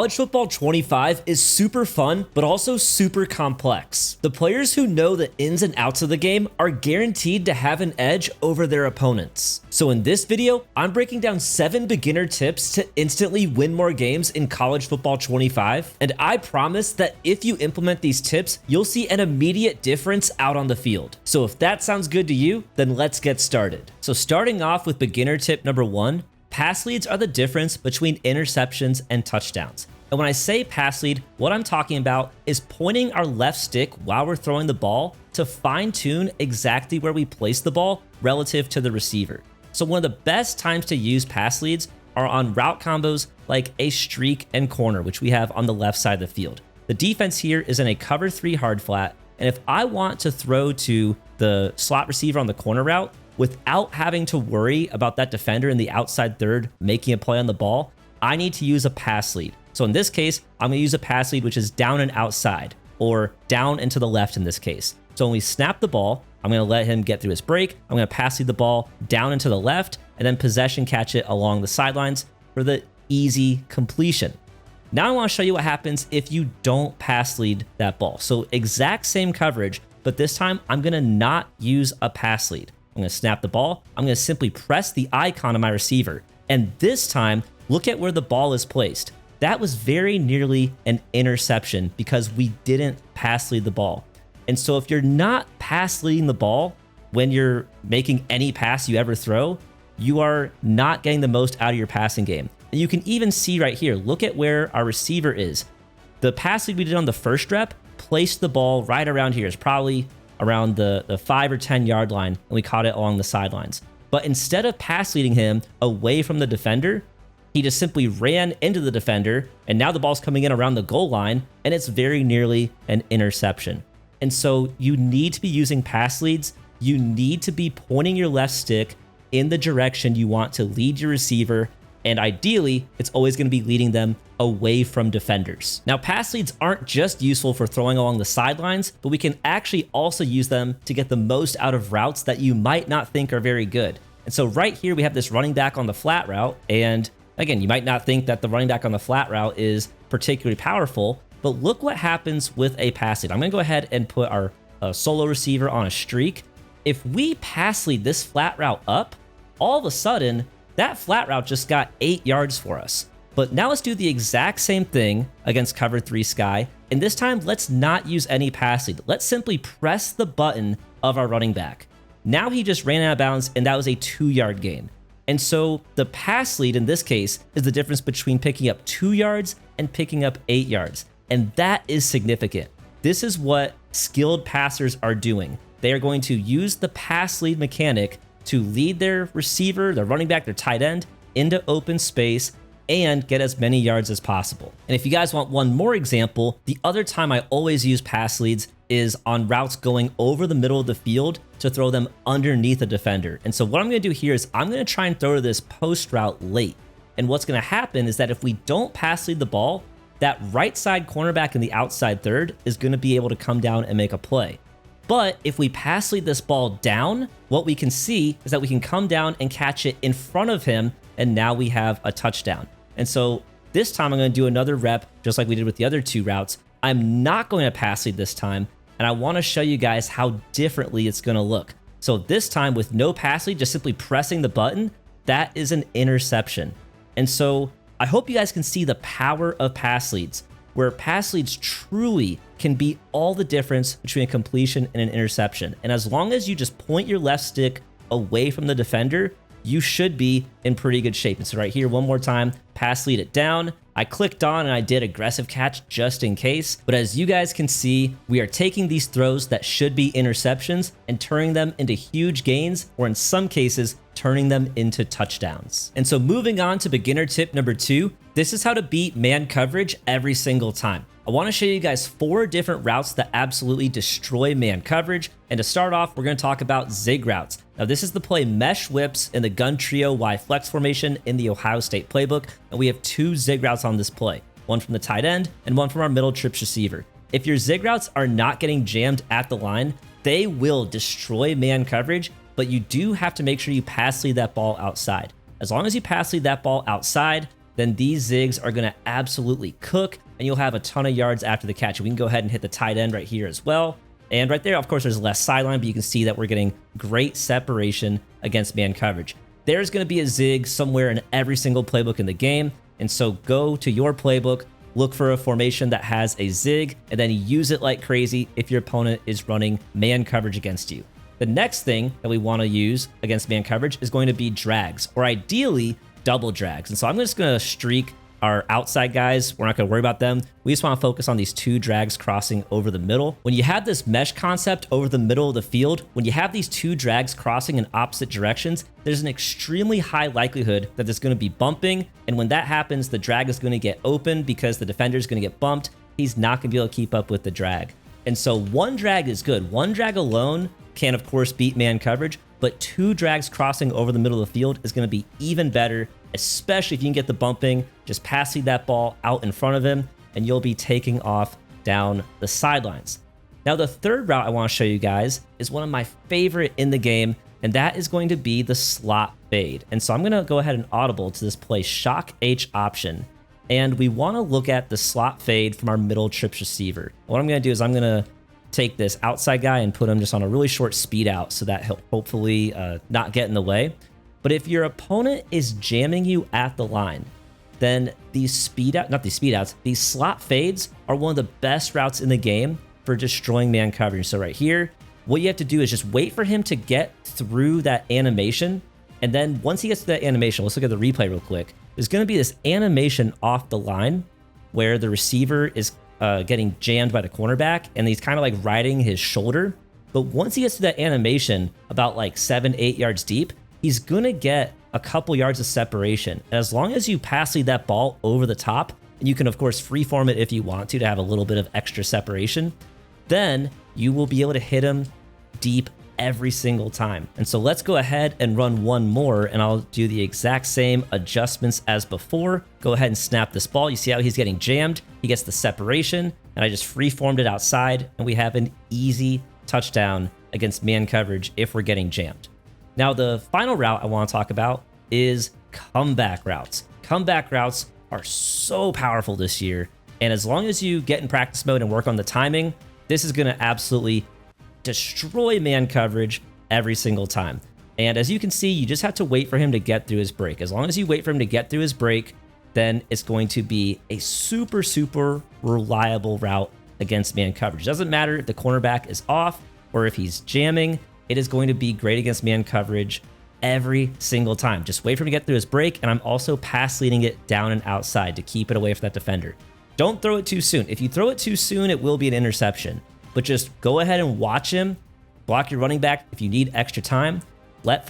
College Football 25 is super fun, but also super complex. The players who know the ins and outs of the game are guaranteed to have an edge over their opponents. So in this video, I'm breaking down 7 beginner tips to instantly win more games in College Football 25, and I promise that if you implement these tips, you'll see an immediate difference out on the field. So if that sounds good to you, then let's get started. So starting off with beginner tip number 1, pass leads are the difference between interceptions and touchdowns. And when I say pass lead, what I'm talking about is pointing our left stick while we're throwing the ball to fine tune exactly where we place the ball relative to the receiver. So one of the best times to use pass leads are on route combos like a streak and corner, which we have on the left side of the field. The defense here is in a cover 3 hard flat. And if I want to throw to the slot receiver on the corner route, without having to worry about that defender in the outside third making a play on the ball, I need to use a pass lead. So in this case, I'm going to use a pass lead which is down and outside, or down and to the left in this case. So when we snap the ball, I'm going to let him get through his break. I'm going to pass lead the ball down and to the left, and then possession catch it along the sidelines for the easy completion. Now I want to show you what happens if you don't pass lead that ball. So exact same coverage, but this time I'm going to not use a pass lead. I'm going to snap the ball. I'm going to simply press the icon of my receiver. And this time, look at where the ball is placed. That was very nearly an interception because we didn't pass lead the ball. And so if you're not pass leading the ball when you're making any pass you ever throw, you are not getting the most out of your passing game. And you can even see right here, look at where our receiver is. The pass lead we did on the first rep placed the ball right around here. It's probably around the 5 or 10 yard line, and we caught it along the sidelines. But instead of pass leading him away from the defender, he just simply ran into the defender, and now the ball's coming in around the goal line, and it's very nearly an interception. And so you need to be using pass leads. You need to be pointing your left stick in the direction you want to lead your receiver, and ideally, it's always going to be leading them away from defenders. Now, pass leads aren't just useful for throwing along the sidelines, but we can actually also use them to get the most out of routes that you might not think are very good. And so right here, we have this running back on the flat route. And again, you might not think that the running back on the flat route is particularly powerful, but look what happens with a pass lead. I'm going to go ahead and put our solo receiver on a streak. If we pass lead this flat route up, all of a sudden, that flat route just got 8 yards for us. But now let's do the exact same thing against cover 3 sky. And this time, let's not use any pass lead. Let's simply press the button of our running back. Now he just ran out of bounds, and that was a 2-yard gain. And so the pass lead in this case is the difference between picking up 2 yards and picking up 8 yards. And that is significant. This is what skilled passers are doing. They are going to use the pass lead mechanic to lead their receiver, their running back, their tight end into open space and get as many yards as possible. And if you guys want one more example, the other time I always use pass leads is on routes going over the middle of the field to throw them underneath a defender. And so what I'm going to do here is I'm going to try and throw to this post route late. And what's going to happen is that if we don't pass lead the ball, that right side cornerback in the outside third is going to be able to come down and make a play. But if we pass lead this ball down, what we can see is that we can come down and catch it in front of him, and now we have a touchdown. And so this time I'm going to do another rep, just like we did with the other 2 routes. I'm not going to pass lead this time, and I want to show you guys how differently it's going to look. So this time with no pass lead, just simply pressing the button, that is an interception. And so I hope you guys can see the power of pass leads, where pass leads truly can be all the difference between a completion and an interception. And as long as you just point your left stick away from the defender, you should be in pretty good shape. And so right here, one more time, pass lead it down. I clicked on and I did aggressive catch just in case. But as you guys can see, we are taking these throws that should be interceptions and turning them into huge gains, or in some cases, turning them into touchdowns. And so moving on to beginner tip number 2, this is how to beat man coverage every single time. I want to show you guys 4 different routes that absolutely destroy man coverage. And to start off, we're going to talk about zig routes. Now, this is the play mesh whips in the gun trio Y flex formation in the Ohio State playbook. And we have 2 zig routes on this play, one from the tight end and one from our middle trips receiver. If your zig routes are not getting jammed at the line, they will destroy man coverage, but you do have to make sure you pass lead that ball outside. As long as you pass lead that ball outside, then these zigs are going to absolutely cook, and you'll have a ton of yards after the catch. We can go ahead and hit the tight end right here as well. And right there, of course, there's less sideline, but you can see that we're getting great separation against man coverage. There's going to be a zig somewhere in every single playbook in the game, and so go to your playbook, look for a formation that has a zig, and then use it like crazy if your opponent is running man coverage against you. The next thing that we want to use against man coverage is going to be drags, or ideally double drags. And so I'm just going to streak our outside guys. We're not going to worry about them. We just want to focus on these two drags crossing over the middle. When you have this mesh concept over the middle of the field, when you have these two drags crossing in opposite directions, there's an extremely high likelihood that there's going to be bumping. And when that happens, the drag is going to get open because the defender is going to get bumped. He's not going to be able to keep up with the drag. And so one drag is good. One drag alone can, of course, beat man coverage, but two drags crossing over the middle of the field is going to be even better, especially if you can get the bumping, just passing that ball out in front of him, and you'll be taking off down the sidelines. Now, the third route I want to show you guys is one of my favorite in the game, and that is going to be the slot fade. And so I'm going to go ahead and audible to this play, shock H option. And we want to look at the slot fade from our middle trips receiver. What I'm going to do is I'm going to take this outside guy and put him just on a really short speed out so that he'll hopefully not get in the way. But if your opponent is jamming you at the line, then these these slot fades are one of the best routes in the game for destroying man coverage. So right here, what you have to do is just wait for him to get through that animation. And then once he gets to that animation, let's look at the replay real quick. There's going to be this animation off the line where the receiver is getting jammed by the cornerback, and he's kind of like riding his shoulder. But once he gets to that animation, about like 7-8 yards deep, he's gonna get a couple yards of separation. And as long as you pass lead that ball over the top, and you can of course freeform it if you want to have a little bit of extra separation, then you will be able to hit him deep every single time. And so let's go ahead and run one more, and I'll do the exact same adjustments as before. Go ahead and snap this ball. You see how he's getting jammed? He gets the separation, and I just free-formed it outside, and we have an easy touchdown against man coverage if we're getting jammed. Now, the final route I want to talk about is comeback routes. Comeback routes are so powerful this year, and as long as you get in practice mode and work on the timing, this is going to absolutely destroy man coverage every single time. And as you can see, you just have to wait for him to get through his break. As long as you wait for him to get through his break, then it's going to be a super, super reliable route against man coverage. It doesn't matter if the cornerback is off or if he's jamming, it is going to be great against man coverage every single time. Just wait for him to get through his break, and I'm also pass leading it down and outside to keep it away from that defender. Don't throw it too soon. If you throw it too soon, it will be an interception. But just go ahead and watch him, block your running back if you need extra time. Let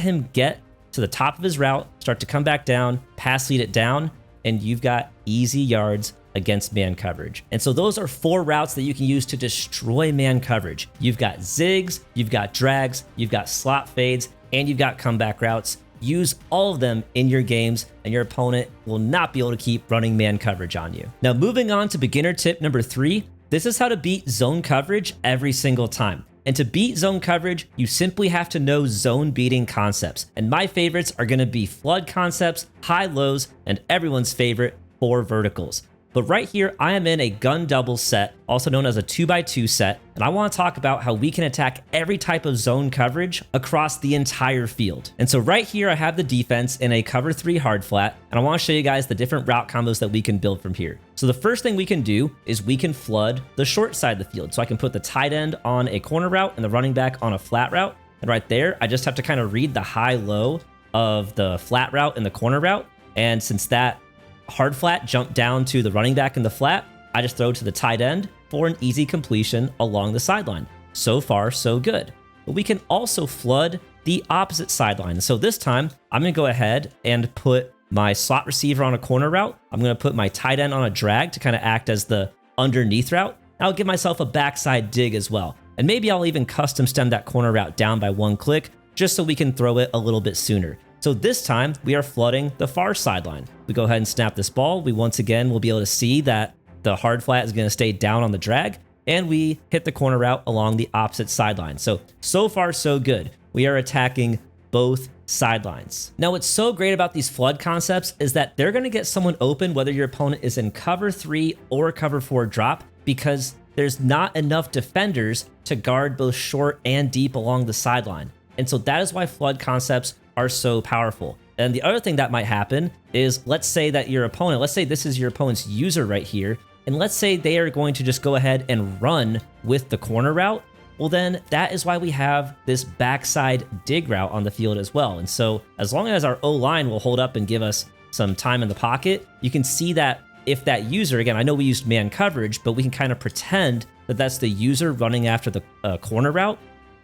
him get to the top of his route, start to come back down, pass lead it down, and you've got easy yards against man coverage. And so those are 4 routes that you can use to destroy man coverage. You've got zigs, you've got drags, you've got slot fades, and you've got comeback routes. Use all of them in your games, and your opponent will not be able to keep running man coverage on you. Now, moving on to beginner tip number 3, this is how to beat zone coverage every single time. And to beat zone coverage, you simply have to know zone beating concepts. And my favorites are going to be flood concepts, high lows, and everyone's favorite, 4 verticals. But right here, I am in a gun double set, also known as a 2x2 set, and I want to talk about how we can attack every type of zone coverage across the entire field. And so right here, I have the defense in a cover 3 hard flat, and I want to show you guys the different route combos that we can build from here. So the first thing we can do is we can flood the short side of the field. So I can put the tight end on a corner route and the running back on a flat route. And right there, I just have to kind of read the high-low of the flat route and the corner route. And since that hard flat jumped down to the running back in the flat, I just throw to the tight end for an easy completion along the sideline. So far, so good. But we can also flood the opposite sideline. So this time, I'm going to go ahead and put my slot receiver on a corner route. I'm going to put my tight end on a drag to kind of act as the underneath route. I'll give myself a backside dig as well. And maybe I'll even custom stem that corner route down by 1 click, just so we can throw it a little bit sooner. So this time, we are flooding the far sideline. We go ahead and snap this ball. We once again will be able to see that the hard flat is going to stay down on the drag, and we hit the corner route along the opposite sideline. So far, so good. We are attacking both sidelines. Now, what's so great about these flood concepts is that they're going to get someone open whether your opponent is in cover 3 or cover 4 drop, because there's not enough defenders to guard both short and deep along the sideline. And so that is why flood concepts are so powerful. And the other thing that might happen is, let's say that your opponent, let's say this is your opponent's user right here, and let's say they are going to just go ahead and run with the corner route. Well, then that is why we have this backside dig route on the field as well. And so as long as our O-line will hold up and give us some time in the pocket, you can see that if that user, again, I know we used man coverage, but we can kind of pretend that that's the user running after the corner route.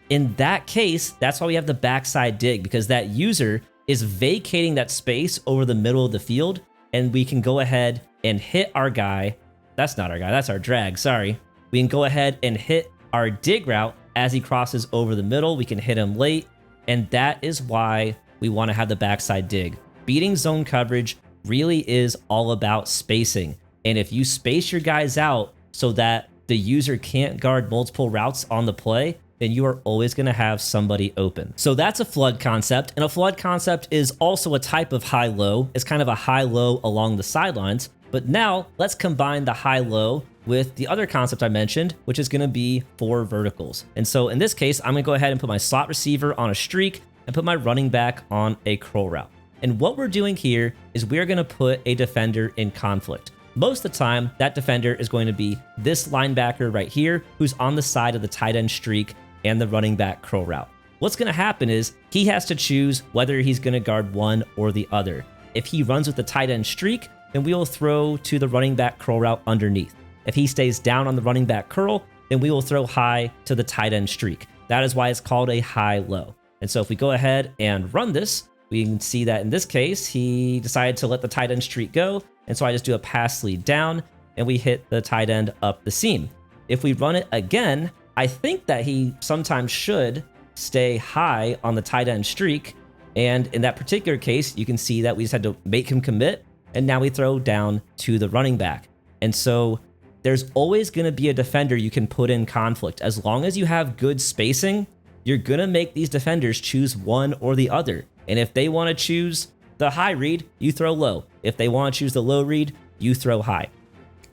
In that case, that's why we have the backside dig, because that user is vacating that space over the middle of the field, and we can go ahead and hit our guy. That's not our guy, that's our drag, sorry. We can go ahead and hit our dig route as he crosses over the middle. We can hit him late, and that is why we want to have the backside dig. Beating zone coverage really is all about spacing, and if you space your guys out so that the user can't guard multiple routes on the play, then you are always going to have somebody open. So that's a flood concept, and a flood concept is also a type of high-low. It's kind of a high-low along the sidelines, but now let's combine the high-low with the other concept I mentioned, which is going to be 4 verticals. And so in this case, I'm going to go ahead and put my slot receiver on a streak and put my running back on a curl route. And what we're doing here is we're going to put a defender in conflict. Most of the time, that defender is going to be this linebacker right here, who's on the side of the tight end streak and the running back curl route. What's going to happen is he has to choose whether he's going to guard one or the other. If he runs with the tight end streak, then we will throw to the running back curl route underneath. If he stays down on the running back curl, then we will throw high to the tight end streak. That is why it's called a high-low. And so if we go ahead and run this, we can see that in this case, he decided to let the tight end streak go. And so I just do a pass lead down and we hit the tight end up the seam. If we run it again, I think that he sometimes should stay high on the tight end streak. And in that particular case, you can see that we just had to make him commit. And now we throw down to the running back. And so there's always going to be a defender you can put in conflict. As long as you have good spacing, you're going to make these defenders choose one or the other. And if they want to choose the high read, you throw low. If they want to choose the low read, you throw high.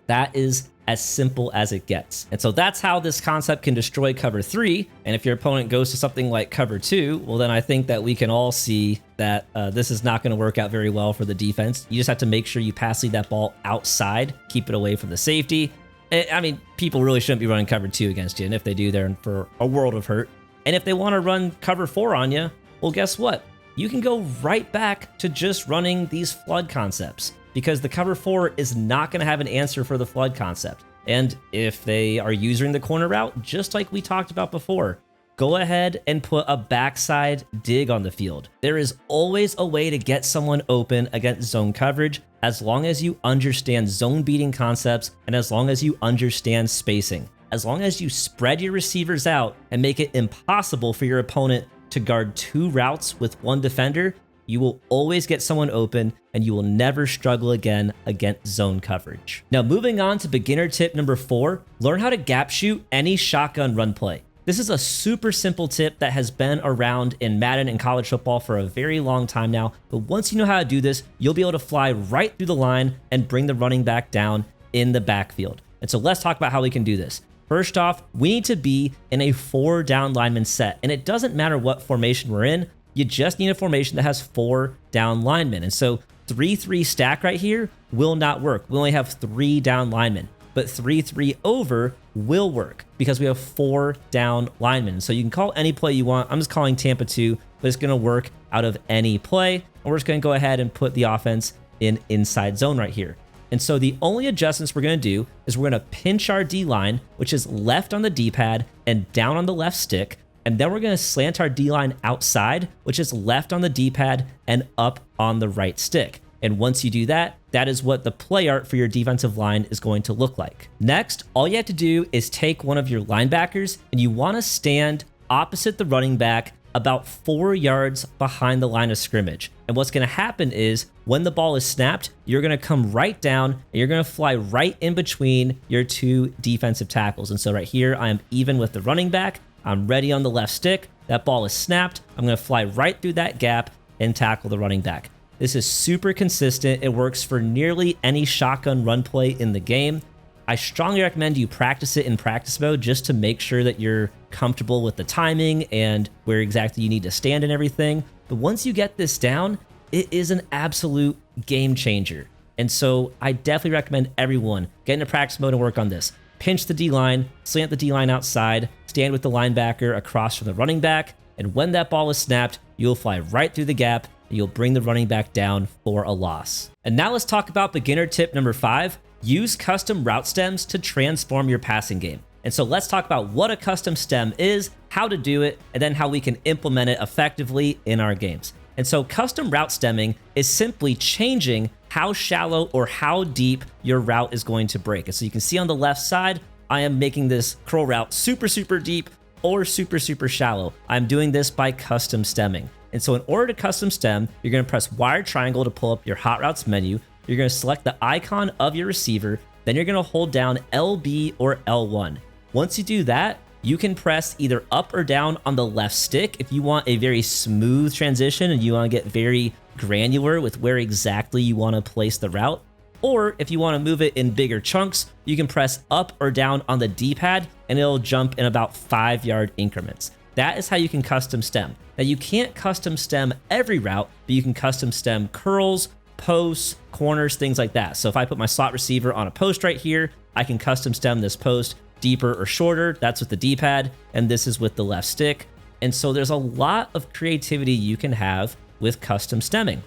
That is as simple as it gets. And so that's how this concept can destroy cover 3. And if your opponent goes to something like cover 2, well, then I think that we can all see that this is not going to work out very well for the defense. You just have to make sure you pass lead that ball outside, keep it away from the safety. I mean, people really shouldn't be running cover 2 against you. And if they do, they're in for a world of hurt. And if they want to run cover 4 on you, well, guess what? You can go right back to just running these flood concepts, because the cover 4 is not going to have an answer for the flood concept. And if they are using the corner route, just like we talked about before, go ahead and put a backside dig on the field. There is always a way to get someone open against zone coverage, as long as you understand zone beating concepts and as long as you understand spacing. As long as you spread your receivers out and make it impossible for your opponent to guard 2 routes with 1 defender, you will always get someone open and you will never struggle again against zone coverage. Now, moving on to beginner tip number 4, learn how to gap shoot any shotgun run play. This is a super simple tip that has been around in Madden and college football for a very long time now, but once you know how to do this, you'll be able to fly right through the line and bring the running back down in the backfield. And so let's talk about how we can do this. First off, we need to be in a 4 down lineman set, and it doesn't matter what formation we're in, you just need a formation that has 4 down linemen. And so 3-3 stack right here will not work. We only have 3 down linemen, but 3-3 over will work because we have 4 down linemen. So you can call any play you want. I'm just calling Tampa 2, but it's going to work out of any play. And we're just going to go ahead and put the offense in inside zone right here. And so the only adjustments we're going to do is we're going to pinch our D-line, which is left on the D-pad and down on the left stick. And then we're going to slant our D-line outside, which is left on the D-pad and up on the right stick. And once you do that, that is what the play art for your defensive line is going to look like. Next, all you have to do is take one of your linebackers and you want to stand opposite the running back about 4 yards behind the line of scrimmage. And what's going to happen is when the ball is snapped, you're going to come right down and you're going to fly right in between your 2 defensive tackles. And so right here, I am even with the running back. I'm ready on the left stick. That ball is snapped. I'm going to fly right through that gap and tackle the running back. This is super consistent. It works for nearly any shotgun run play in the game. I strongly recommend you practice it in practice mode just to make sure that you're comfortable with the timing and where exactly you need to stand and everything. But once you get this down, it is an absolute game changer. And so I definitely recommend everyone get into practice mode and work on this. Pinch the D-line, slant the D-line outside, stand with the linebacker across from the running back, and when that ball is snapped, you'll fly right through the gap and you'll bring the running back down for a loss. And now let's talk about beginner tip number 5. Use custom route stems to transform your passing game. And so let's talk about what a custom stem is, how to do it, and then how we can implement it effectively in our games. And so custom route stemming is simply changing how shallow or how deep your route is going to break. And so you can see on the left side, I am making this curl route super, super deep or super, super shallow. I'm doing this by custom stemming. And so in order to custom stem, you're going to press wired triangle to pull up your hot routes menu. You're going to select the icon of your receiver. Then you're going to hold down LB or L1. Once you do that, you can press either up or down on the left stick if you want a very smooth transition and you want to get very granular with where exactly you want to place the route. Or if you want to move it in bigger chunks, you can press up or down on the D-pad and it'll jump in about 5-yard increments. That is how you can custom stem. Now you can't custom stem every route, but you can custom stem curls, posts, corners, things like that. So if I put my slot receiver on a post right here, I can custom stem this post deeper or shorter. That's with the D-pad, and this is with the left stick. And so there's a lot of creativity you can have with custom stemming.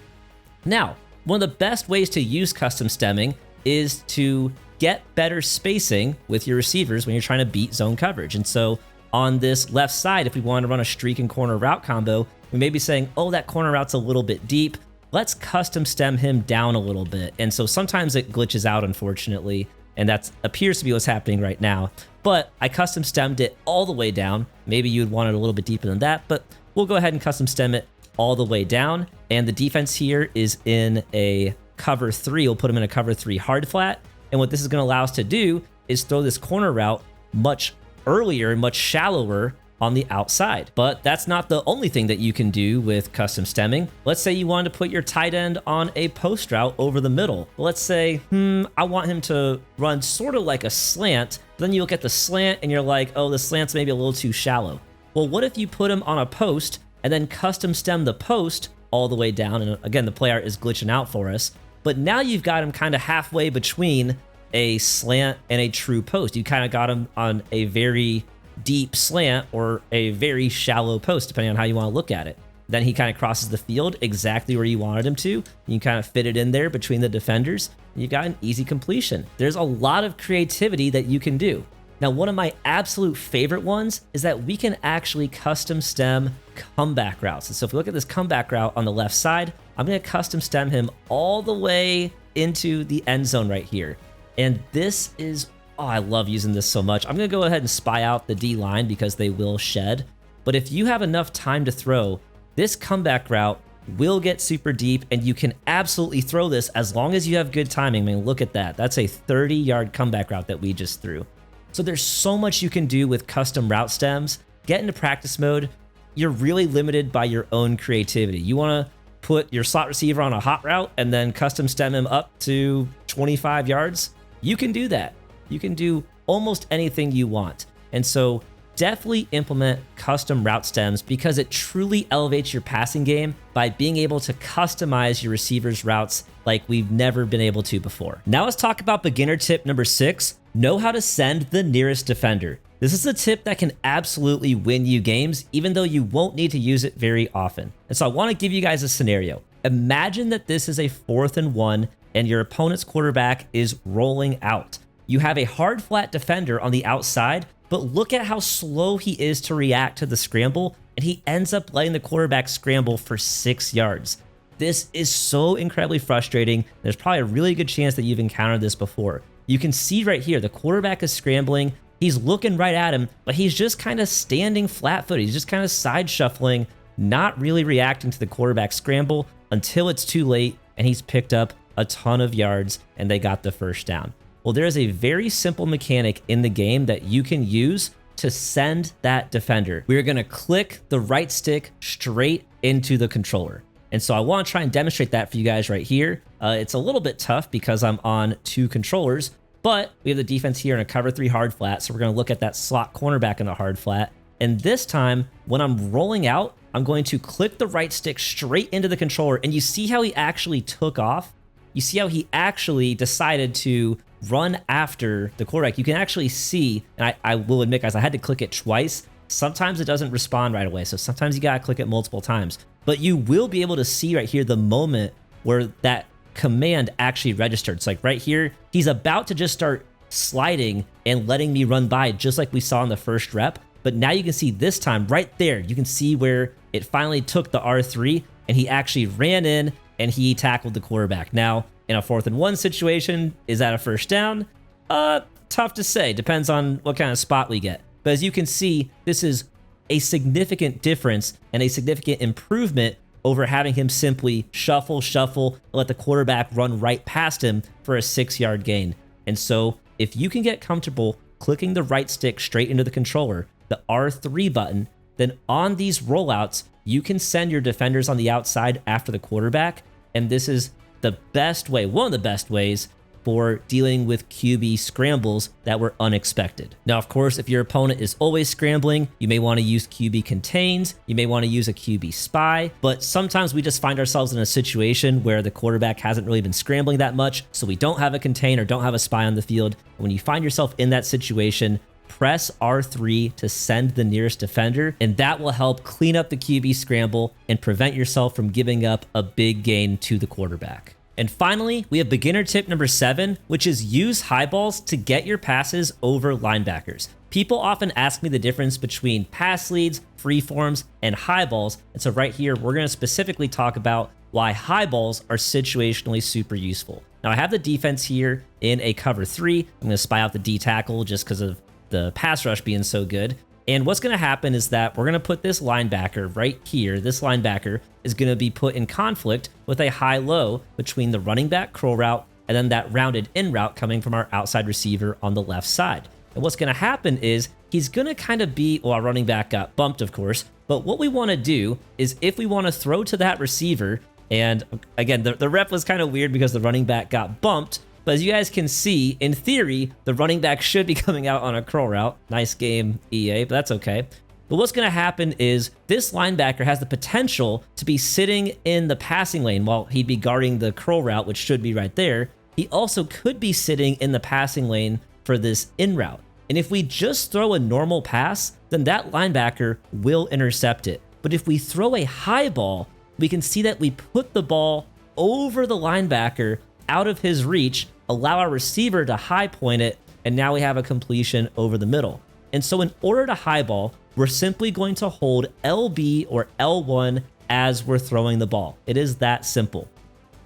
Now, one of the best ways to use custom stemming is to get better spacing with your receivers when you're trying to beat zone coverage. And so on this left side, if we want to run a streak and corner route combo, we may be saying, oh, that corner route's a little bit deep. Let's custom stem him down a little bit. And so sometimes it glitches out, unfortunately, and that appears to be what's happening right now. But I custom stemmed it all the way down. Maybe you'd want it a little bit deeper than that, but we'll go ahead and custom stem it all the way down. And the defense here is in a cover 3. We'll put them in a cover 3 hard flat. And what this is going to allow us to do is throw this corner route much earlier and much shallower on the outside. But that's not the only thing that you can do with custom stemming. Let's say you wanted to put your tight end on a post route over the middle. Let's say, I want him to run sort of like a slant. Then you look at the slant and you're like, oh, the slant's maybe a little too shallow. Well, what if you put him on a post and then custom stem the post all the way down? And again, the play art is glitching out for us. But now you've got him kind of halfway between a slant and a true post. You kind of got him on a very deep slant or a very shallow post, depending on how you want to look at it. Then he kind of crosses the field exactly where you wanted him to. You can kind of fit it in there between the defenders. You've got an easy completion. There's a lot of creativity that you can do. Now, one of my absolute favorite ones is that we can actually custom stem comeback routes. And so if we look at this comeback route on the left side, I'm going to custom stem him all the way into the end zone right here. And this is, oh, I love using this so much. I'm going to go ahead and spy out the D-line because they will shed. But if you have enough time to throw, this comeback route will get super deep, and you can absolutely throw this as long as you have good timing. I mean, look at that. That's a 30-yard comeback route that we just threw. So there's so much you can do with custom route stems. Get into practice mode. You're really limited by your own creativity. You want to put your slot receiver on a hot route and then custom stem him up to 25 yards? You can do that. You can do almost anything you want. And so definitely implement custom route stems because it truly elevates your passing game by being able to customize your receivers' routes like we've never been able to before. Now let's talk about beginner tip number 6. Know how to send the nearest defender. This is a tip that can absolutely win you games, even though you won't need to use it very often. And so I want to give you guys a scenario. Imagine that this is a 4th and 1 and your opponent's quarterback is rolling out. You have a hard flat defender on the outside, but look at how slow he is to react to the scramble, and he ends up letting the quarterback scramble for 6 yards. This is so incredibly frustrating. There's probably a really good chance that you've encountered this before. You can see right here, the quarterback is scrambling. He's looking right at him, but he's just kind of standing flat-footed. He's just kind of side shuffling, not really reacting to the quarterback scramble until it's too late, and he's picked up a ton of yards, and they got the first down. Well, there is a very simple mechanic in the game that you can use to send that defender. We're going to click the right stick straight into the controller. And so I want to try and demonstrate that for you guys right here. It's a little bit tough because I'm on 2 controllers, but we have the defense here in a cover 3 hard flat. So we're going to look at that slot cornerback in the hard flat. And this time, when I'm rolling out, I'm going to click the right stick straight into the controller. And you see how he actually took off? You see how he actually decided to run after the quarterback. You can actually see, and I will admit, guys, I had to click it twice. Sometimes it doesn't respond right away. So sometimes you got to click it multiple times. But you will be able to see right here the moment where that command actually registered. So like right here, he's about to just start sliding and letting me run by, just like we saw in the first rep. But now you can see this time right there, you can see where it finally took the R3 and he actually ran in and he tackled the quarterback. Now, in a 4th and 1 situation, is that a first down? Tough to say. Depends on what kind of spot we get. But as you can see, this is a significant difference and a significant improvement over having him simply shuffle, and let the quarterback run right past him for a 6-yard gain. And so if you can get comfortable clicking the right stick straight into the controller, the R3 button, then on these rollouts, you can send your defenders on the outside after the quarterback. And this is the best way, one of the best ways for dealing with QB scrambles that were unexpected. Now, of course, if your opponent is always scrambling, you may want to use QB contains, you may want to use a QB spy, but sometimes we just find ourselves in a situation where the quarterback hasn't really been scrambling that much, so we don't have a contain or don't have a spy on the field. When you find yourself in that situation, press R3 to send the nearest defender, and that will help clean up the QB scramble and prevent yourself from giving up a big gain to the quarterback. And finally, we have beginner tip number 7, which is use high balls to get your passes over linebackers. People often ask me the difference between pass leads, free forms, and high balls. And so right here, we're going to specifically talk about why high balls are situationally super useful. Now I have the defense here in a cover 3. I'm going to spy out the D tackle just because of the pass rush being so good. And what's going to happen is that we're going to put this linebacker right here. This linebacker is going to be put in conflict with a high-low between the running back curl route and then that rounded in route coming from our outside receiver on the left side. And what's going to happen is he's going to kind of be, well, our running back got bumped, of course. But what we want to do is if we want to throw to that receiver, and again, the rep was kind of weird because the running back got bumped. But as you guys can see, in theory, the running back should be coming out on a curl route. Nice game, EA, but that's okay. But what's going to happen is this linebacker has the potential to be sitting in the passing lane while he'd be guarding the curl route, which should be right there. He also could be sitting in the passing lane for this in route. And if we just throw a normal pass, then that linebacker will intercept it. But if we throw a high ball, we can see that we put the ball over the linebacker out of his reach, allow our receiver to high point it, and now we have a completion over the middle. And so in order to high ball, we're simply going to hold LB or L1 as we're throwing the ball. It is that simple.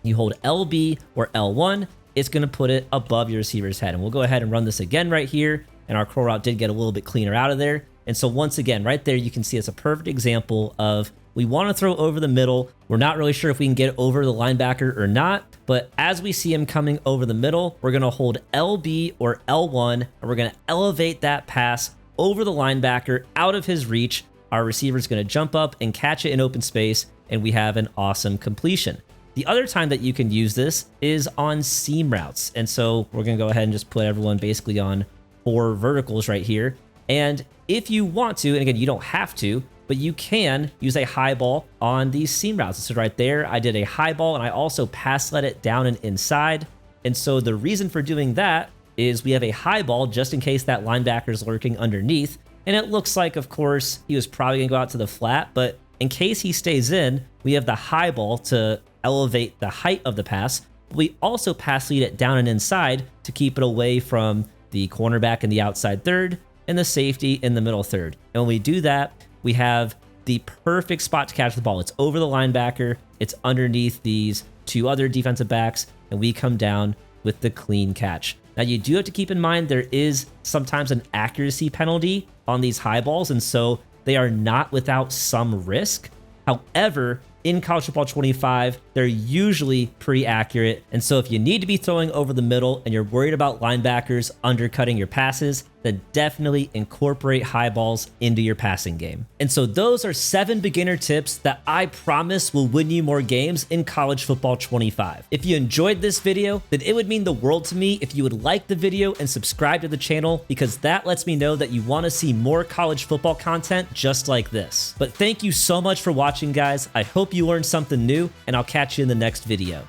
You hold LB or L1, it's going to put it above your receiver's head. And we'll go ahead and run this again right here. And our curl route did get a little bit cleaner out of there. And so once again, right there, you can see it's a perfect example of we want to throw over the middle. We're not really sure if we can get over the linebacker or not, but as we see him coming over the middle, we're going to hold LB or L1, and we're going to elevate that pass over the linebacker out of his reach. Our receiver is going to jump up and catch it in open space, and we have an awesome completion. The other time that you can use this is on seam routes. And so we're going to go ahead and just put everyone basically on 4 verticals right here. And if you want to, and again, you don't have to, but you can use a high ball on these seam routes. So right there, I did a high ball and I also pass let it down and inside. And so the reason for doing that is we have a high ball just in case that linebacker is lurking underneath. And it looks like, of course, he was probably gonna go out to the flat, but in case he stays in, we have the high ball to elevate the height of the pass. We also pass lead it down and inside to keep it away from the cornerback in the outside third and the safety in the middle third. And when we do that, we have the perfect spot to catch the ball. It's over the linebacker, it's underneath these 2 other defensive backs, and we come down with the clean catch. Now you do have to keep in mind there is sometimes an accuracy penalty on these high balls, and so they are not without some risk. However, in College Football 25, they're usually pretty accurate. And so if you need to be throwing over the middle and you're worried about linebackers undercutting your passes, then definitely incorporate high balls into your passing game. And so those are 7 beginner tips that I promise will win you more games in College Football 25. If you enjoyed this video, then it would mean the world to me if you would like the video and subscribe to the channel, because that lets me know that you want to see more college football content just like this. But thank you so much for watching, guys. I hope you learned something new, and I'll catch you in the next video.